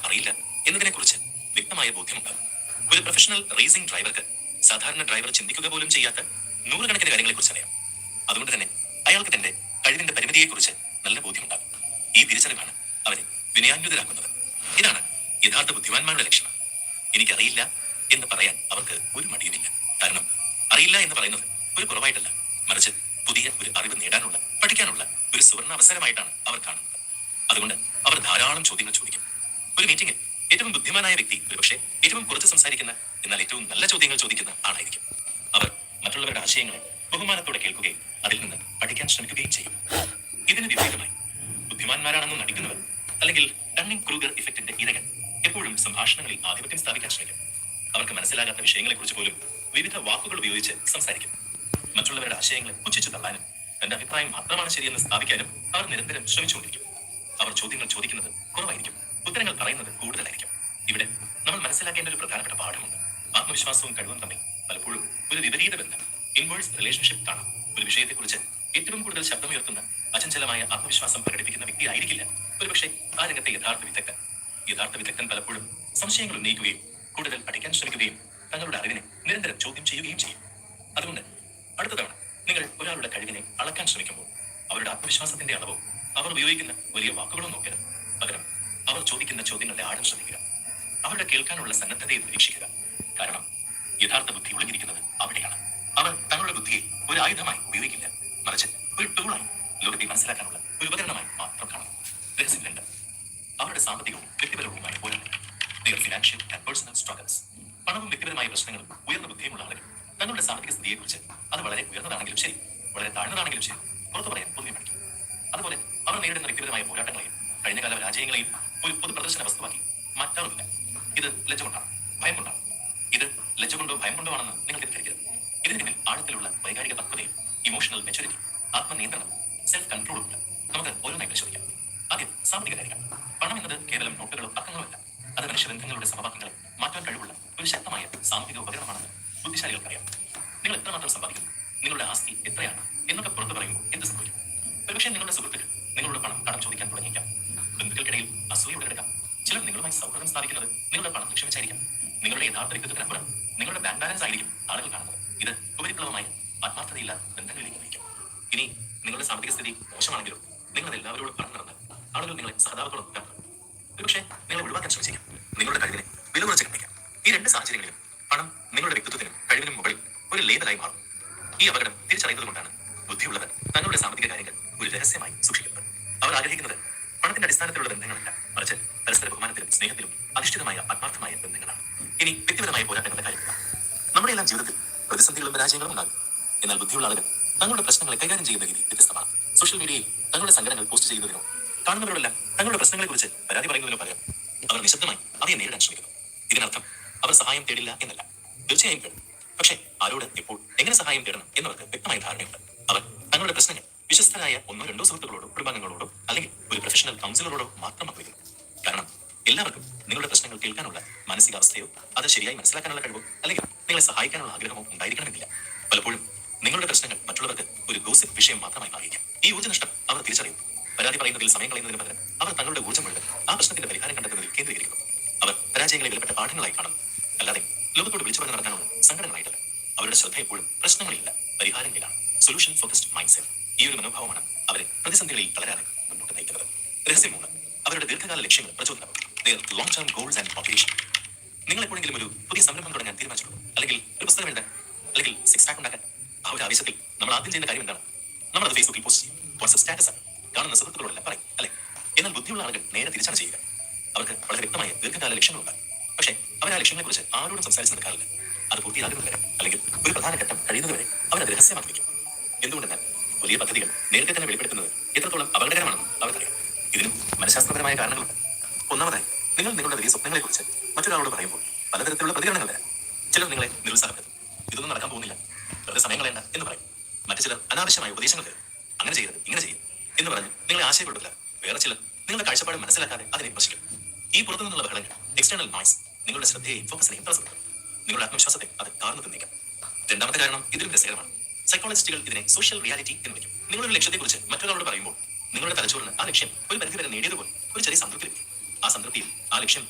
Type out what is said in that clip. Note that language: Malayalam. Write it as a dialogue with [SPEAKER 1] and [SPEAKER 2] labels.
[SPEAKER 1] അറിയില്ല എന്നതിനെക്കുറിച്ച് വ്യക്തമായ ബോധ്യമുണ്ടാകും. ഒരു പ്രൊഫഷണൽ റേസിംഗ് ഡ്രൈവർക്ക് സാധാരണ ഡ്രൈവർ ചിന്തിക്കുക പോലും ചെയ്യാത്ത നൂറുകണക്കിന് കാര്യങ്ങളെക്കുറിച്ച് അറിയാം. അതുകൊണ്ട് തന്നെ അയാൾക്ക് തന്റെ കഴിവിന്റെ പരിമിതിയെക്കുറിച്ച് നല്ല ബോധ്യമുണ്ടാകും. ഈ തിരിച്ചറിവാണ് അവരെ വിനയാന്വിതരാക്കുന്നത്. ഇതാണ് യഥാർത്ഥ ബുദ്ധിമാന്മാരുടെ ലക്ഷണം. എനിക്കറിയില്ല എന്ന് പറയാൻ അവർക്ക് ഒരു മടിയുമില്ല. കാരണം അറിയില്ല എന്ന് പറയുന്നത് ഒരു കുറവായിട്ടല്ല, മറിച്ച് പുതിയ ഒരു അറിവ് നേടാനുള്ള, പഠിക്കാനുള്ള ഒരു സുവർണ അവസരമായിട്ടാണ് അവർ കാണുന്നത്. അതുകൊണ്ട് അവർ ധാരാളം ചോദ്യങ്ങൾ ചോദിക്കും. ഒരു മീറ്റിംഗിൽ ഏറ്റവും ബുദ്ധിമാനായ വ്യക്തി ഒരുപക്ഷെ ഏറ്റവും കുറച്ച് സംസാരിക്കുന്ന, എന്നാൽ ഏറ്റവും നല്ല ചോദ്യങ്ങൾ ചോദിക്കുന്ന ആളായിരിക്കും. അവർ മറ്റുള്ളവരുടെ ആശയങ്ങളെ ബഹുമാനത്തോടെ കേൾക്കുകയും അതിൽ നിന്ന് പഠിക്കാൻ ശ്രമിക്കുകയും ചെയ്യും. ഇതിന് വിപരീതമായി ബുദ്ധിമാന്മാരാണെന്ന് നടിക്കുന്നവർ, അല്ലെങ്കിൽ ഡണ്ണിംഗ് ക്രൂഗർ ഇഫക്റ്റിന്റെ ഇരകൾ, എപ്പോഴും സംഭാഷണങ്ങളിൽ ആധിപത്യം സ്ഥാപിക്കാൻ ശ്രമിക്കും. അവർക്ക് മനസ്സിലാകാത്ത വിഷയങ്ങളെക്കുറിച്ച് പോലും വിവിധ വാക്കുകൾ ഉപയോഗിച്ച് സംസാരിക്കും. മറ്റുള്ളവരുടെ ആശയങ്ങളെ പുച്ഛിച്ചു തള്ളാനും തന്റെ അഭിപ്രായം മാത്രമാണ് ശരിയെന്ന് സ്ഥാപിക്കാനും അവർ നിരന്തരം ശ്രമിച്ചുകൊണ്ടിരിക്കും. അവർ ചോദ്യങ്ങൾ ചോദിക്കുന്നത് കുറവായിരിക്കും, ഉത്തരങ്ങൾ പറയുന്നത് കൂടുതലായിരിക്കും. ഇവിടെ നമ്മൾ മനസ്സിലാക്കേണ്ട ഒരു പ്രധാനപ്പെട്ട പാഠമുണ്ട്. ആത്മവിശ്വാസവും കഴിവും തമ്മിൽ പലപ്പോഴും ഒരു വിപരീത ബന്ധം, ഇൻവേഴ്സ് റിലേഷൻഷിപ്പ് കാണാം. ഒരു വിഷയത്തെക്കുറിച്ച് ഏറ്റവും കൂടുതൽ ശബ്ദമുയർത്തുന്ന, അചഞ്ചലമായ ആത്മവിശ്വാസം പ്രകടിപ്പിക്കുന്ന വ്യക്തി ആയിരിക്കില്ല ഒരുപക്ഷെ ആ രംഗത്തെ യഥാർത്ഥ വിദഗ്ധൻ. യഥാർത്ഥ വിദഗ്ധൻ പലപ്പോഴും സംശയങ്ങൾ ഉന്നയിക്കുകയും കൂടുതൽ പഠിക്കാൻ ശ്രമിക്കുകയും തങ്ങളുടെ അറിവിനെ നിരന്തരം ചോദ്യം ചെയ്യുകയും ചെയ്യും. അതുകൊണ്ട് അടുത്ത തവണ നിങ്ങൾ ഒരാളുടെ കഴിവിനെ അളക്കാൻ ശ്രമിക്കുമ്പോൾ അവരുടെ ആത്മവിശ്വാസത്തിന്റെ അളവോ അവർ ഉപയോഗിക്കുന്ന വലിയ വാക്കുകളോ നോക്കരുത്. പകരം അവർ ചോദിക്കുന്ന ചോദ്യങ്ങളുടെ ആഴം ശ്രദ്ധിക്കുക. അവരുടെ കേൾക്കാനുള്ള സന്നദ്ധതയെ നിരീക്ഷിക്കുക. കാരണം യഥാർത്ഥ ബുദ്ധി ഒളിഞ്ഞിരിക്കുന്നത് അവിടെയാണ്. അവർ തങ്ങളുടെ ബുദ്ധിയെ ഒരു ആയുധമായി ഉപയോഗിക്കില്ല, മറിച്ച് ഒരു ടൂളായി, ലോകത്തെ മനസ്സിലാക്കാനുള്ള ഒരു ഉപകരണമായി മാത്രം കാണും. രഹസ്യം 2, അവരുടെ സാമ്പത്തികവും വ്യക്തിപരവുമായ പോരാട്ടങ്ങൾ. Financial and personal struggles. പണവും വ്യക്തിപരമായ പ്രശ്നങ്ങളും ഉയർന്ന ബുദ്ധിയുമുള്ള ആളുകൾ തങ്ങളുടെ സാമ്പത്തിക സ്ഥിതിയെക്കുറിച്ച് അത് വളരെ ഉയർന്നതാണെങ്കിലും ശരി, വളരെ താഴ്ന്നതാണെങ്കിലും ശരി, പുറത്തു പറയാൻ പൊതുവെ പഠിക്കും. അതുപോലെ അവർ നേരിടുന്ന വ്യക്തിപരമായ പോരാട്ടങ്ങളെയും കഴിഞ്ഞകാല പരാജയങ്ങളെയും ഒരു പൊതു പ്രദർശന വസ്തുവാക്കി മാറ്റാറുമില്ല. ഇത് ലജ്ജ കൊണ്ടാണ്, ഭയം കൊണ്ടാണ്. ഇത് ലജ്ജ കൊണ്ടോ ഭയം കൊണ്ടോ ആണെന്ന് നിങ്ങൾ തെറ്റിദ്ധരിക്കരുത്. ഇതിന് പിന്നിൽ ആഴത്തിലുള്ള വൈകാരിക പക്വതയും ഇമോഷണൽ മെച്യൂരിറ്റി, ആത്മനിയന്ത്രണം, സെൽഫ് കൺട്രോളും ഉണ്ട്. നമുക്ക് ഓരോന്നായി പരിശോധിക്കാം. ആദ്യം സാമ്പത്തിക കാര്യങ്ങൾ. പണം എന്നത് കേവലം നോട്ടുകളോ അക്കങ്ങളോ അല്ല. അത് മനുഷ്യബന്ധങ്ങളുടെ സമവാക്യങ്ങളെ മാറ്റാൻ കഴിവുള്ള ഒരു ശക്തമായ സാമ്പത്തിക ഉപകരണമാണെന്ന് ബുദ്ധിശാലികൾക്കറിയാം. നിങ്ങൾ എത്രമാത്രം സമ്പാദിക്കുന്നു, നിങ്ങളുടെ ആസ്തി എത്രയാണ് എന്നൊക്കെ പുറത്തു പറയുമ്പോൾ എന്ത് സംഭവിക്കും? ഒരുപക്ഷെ നിങ്ങളുടെ സുഹൃത്തുക്കൾ നിങ്ങളുടെ പണം കടം ചോദിക്കാൻ തുടങ്ങിയേക്കാം. ബന്ധുക്കൾക്കിടയിൽ അസൂയ ഉടലെടുക്കാം. ചിലർ നിങ്ങളുമായി സൗഹൃദം സ്ഥാപിക്കുന്നത് നിങ്ങളുടെ പണം ലക്ഷ്യം വെച്ചായിരിക്കാം. നിങ്ങളുടെ യഥാർത്ഥ വ്യക്തിത്വത്തിനപ്പുറം നിങ്ങളുടെ ബാങ്ക് ബാലൻസ് ആയിരിക്കും ആളുകൾ കാണുന്നത്. ഇത് ഉപരിപ്ലവമായ ആത്മാർത്ഥതയില്ലാത്ത ബന്ധങ്ങളിലേക്ക് നയിക്കും. ഇനി നിങ്ങളുടെ സാമ്പത്തിക സ്ഥിതി മോശമാണെങ്കിലോ നിങ്ങൾ എല്ലാവരോടും പണം നടന്നാൽ ആളുകൾ നിങ്ങളെ സഹതാപത്തോളം നോക്കാം. ഒരുപക്ഷെ നിങ്ങളെ ഒഴിവാക്കാൻ ശ്രമിച്ചേക്കാം. നിങ്ങളുടെ കഴിവിനെ വില കുറച്ച് കണ്ടിക്കാം. ഈ 2 സാഹചര്യങ്ങളിലും പണം നിങ്ങളുടെ വ്യക്തിത്വത്തിനും കഴിവിനും മുകളിൽ ഒരു ലേബലായി മാറും. ഈ അപകടം തിരിച്ചറിയുന്നത് കൊണ്ടാണ് ബുദ്ധിയുള്ളവർ തങ്ങളുടെ സാമ്പത്തിക കാര്യങ്ങൾ ഒരു രഹസ്യമായി സൂക്ഷിക്കുന്നത്. അവർ ആഗ്രഹിക്കുന്നത് പണത്തിന്റെ അടിസ്ഥാനത്തിലുള്ള ബന്ധങ്ങളല്ല, മറിച്ച് പരസ്പര ബഹുമാനത്തിലും സ്നേഹത്തിലും അധിഷ്ഠിതമായ ആത്മാർത്ഥമായ ബന്ധങ്ങളാണ്. ഇനി വ്യക്തിപരമായ പോരാട്ടങ്ങളുടെ കാര്യമില്ല. നമ്മുടെ എല്ലാം ജീവിതത്തിൽ പ്രതിസന്ധികളും പരാജയങ്ങളും ഉണ്ടാകും. എന്നാൽ ബുദ്ധിയുള്ള ആളുകൾ തങ്ങളുടെ പ്രശ്നങ്ങളെ കൈകാര്യം ചെയ്യുന്ന രീതി വ്യത്യസ്തമാണ്. സോഷ്യൽ മീഡിയയിൽ തങ്ങളുടെ സങ്കടങ്ങൾ പോസ്റ്റ് ചെയ്യുന്നതിനോ കാണുന്നവരോടെല്ലാം തങ്ങളുടെ പ്രശ്നങ്ങളെക്കുറിച്ച് പരാതി പറയുന്നതിനോ പകരം അവർ നിശബ്ദമായി അവയെ നേരിടാൻ ശ്രമിക്കുന്നു. ഇതിനർത്ഥം അവർ സഹായം തേടില്ല എന്നല്ല, തീർച്ചയായും തേടും. പക്ഷേ ആരോട്, എപ്പോൾ, എങ്ങനെ സഹായം തേടണം എന്നവർക്ക് വ്യക്തമായ ധാരണയുണ്ട്. അവർ തങ്ങളുടെ പ്രശ്നങ്ങൾ വിശ്വസ്തരായ 1-2 സുഹൃത്തുക്കളോടോ കുടുംബാംഗങ്ങളോടോ അല്ലെങ്കിൽ ഒരു പ്രൊഫഷണൽ കൗൺസിലറോടോ മാത്രം പങ്കുവയ്ക്കുന്നു. കാരണം എല്ലാവർക്കും നിങ്ങളുടെ പ്രശ്നങ്ങൾ കേൾക്കാനുള്ള മാനസികാവസ്ഥയോ അത് ശരിയായി മനസ്സിലാക്കാനുള്ള കഴിവോ അല്ലെങ്കിൽ നിങ്ങളെ സഹായിക്കാനുള്ള ആഗ്രഹമോ ഉണ്ടായിരിക്കണമെന്നില്ല. പലപ്പോഴും നിങ്ങളുടെ പ്രശ്നങ്ങൾ മറ്റുള്ളവർക്ക് ഒരു ഗോസിപ്പ് വിഷയം മാത്രമായി മാറിയേക്കാം. ഈ ഊർജ്ജനഷ്ടം അവർ തിരിച്ചറിയുന്നു. പരാതി പറയുന്നതിൽ സമയം കളയുന്നതിന് പകരം അവർ തങ്ങളുടെ ഊർജ്ജം മുഴുവൻ ആ പ്രശ്നത്തിന്റെ പരിഹാരം കണ്ടെത്തുന്നതിൽ കേന്ദ്രീകരിക്കുന്നു. അവർ പരാജയങ്ങളെ വിലപ്പെട്ട പാഠങ്ങളായി കാണുന്നു, അല്ലാതെ ലോകത്തോട് വിളിച്ചു പറഞ്ഞു നടക്കാനുള്ള സങ്കടങ്ങളായിട്ടല്ല. അവരുടെ ശ്രദ്ധ എപ്പോഴും പ്രശ്നങ്ങളില്ല, പരിഹാരങ്ങളിലാണ്. Solution focused mindset. ഈ ഒരു മനോഭാവമാണ് അവരെ പ്രതിസന്ധികളിൽ തളരാതെ മുന്നോട്ട് നയിക്കുന്നത്. രഹസ്യം 3, അവരുടെ ദീർഘകാല ലക്ഷ്യങ്ങൾ പ്രചോദനം. Long term goals and motivation. നിങ്ങൾ എപ്പോഴെങ്കിലും ഒരു പുതിയ സംരംഭം തുടങ്ങാൻ തീരുമാനിച്ചിട്ടുണ്ടോ? അല്ലെങ്കിൽ ഒരു പുസ്തകം എഴുതാൻ, അല്ലെങ്കിൽ 6 പാക്ക് ഉണ്ടാക്കാൻ? ആ ഒരു ആവശ്യത്തിൽ നമ്മൾ ആദ്യം ചെയ്യുന്ന കാര്യം എന്താണ്? നമ്മൾ അത് ഫേസ്ബുക്കിൽ പോസ്റ്റ് ചെയ്യും. വാട്സ്ആപ്പ് സ്റ്റാറ്റസ് ആണ്. കാണുന്ന സുഹൃത്തുക്കളോടെല്ലാം പറയും, അല്ലെ? എന്നാൽ ബുദ്ധിയുള്ള ആളുകൾ നേരെ തിരിച്ചാണ് ചെയ്യുക. അവർക്ക് വളരെ വ്യക്തമായ ദീർഘകാല ലക്ഷ്യങ്ങളുണ്ടാകും. പക്ഷേ അവർ ആ ലക്ഷ്യങ്ങളെക്കുറിച്ച് ആരോടും സംസാരിച്ച് നടക്കാറില്ല. അത് പൂർത്തിയാകുന്നത് വരെ, അല്ലെങ്കിൽ ഒരു പ്രധാന ഘട്ടം കഴിയുന്നത് വരെ അവരത് രഹസ്യമാക്കി വയ്ക്കും. എന്തുകൊണ്ടെന്നാൽ വലിയ പദ്ധതികൾ നേരത്തെ തന്നെ വെളിപ്പെടുത്തുന്നത് എത്രത്തോളം അപകടകരമാണെന്ന് അവർക്കറിയാം. ഇതിനും മനഃശാസ്ത്രപരമായ കാരണങ്ങളുണ്ട്. ഒന്നാമതായി, നിങ്ങൾ നിങ്ങളുടെ വലിയ സ്വപ്നങ്ങളെക്കുറിച്ച് മറ്റൊരാളോട് പറയുമ്പോൾ പലതരത്തിലുള്ള പ്രതികരണങ്ങൾ വരാം. ചിലർ നിങ്ങളെ നിരുത്സാഹപ്പെടുത്തും. ഇതൊന്നും നടക്കാൻ പോകുന്നില്ല, വെറുതെ സമയം കളയണ്ട എന്ന് പറയും. മറ്റു ചിലർ അനാവശ്യമായ ഉപദേശങ്ങൾ തരും. അങ്ങനെ ചെയ്യരുത്, ഇങ്ങനെ ചെയ്യും എന്ന് പറഞ്ഞ് നിങ്ങളെ ആശയപ്പെടുത്തില്ല. വേറെ ചിലർ നിങ്ങളുടെ കാഴ്ചപ്പാട് മനസ്സിലാക്കാതെ അതിനെ വിമർശിക്കും. ഈ പുറത്തു നിന്നുള്ള ബഹളങ്ങൾ, എക്സ്റ്റേണൽ നോയ്സ്, നിങ്ങളുടെ ശ്രദ്ധയെയും ഫോക്കസിനെയും തടസ്സപ്പെടുത്തും. നിങ്ങളുടെ ആത്മവിശ്വാസത്തെ അത് താഴ്ന്നു തിന്നിക്കാം. രണ്ടാമത്തെ കാരണം ഇതിലും രസകരമാണ്. സൈക്കോളജിസ്റ്റുകൾ ഇതിനെ സോഷ്യൽ റിയാലിറ്റി എന്ന് വിളിക്കും. നിങ്ങളുടെ ലക്ഷ്യത്തെക്കുറിച്ച് മറ്റൊരാളോട് പറയുമ്പോൾ നിങ്ങളുടെ തലച്ചോറിന് ആ ലക്ഷ്യം ഒരു പരിധിവരെ നേടിയതുപോലെ ഒരു ചെറിയ സംതൃപ്തി ലഭിക്കും. ആ സംതൃപ്തിയിൽ ആ ലക്ഷ്യം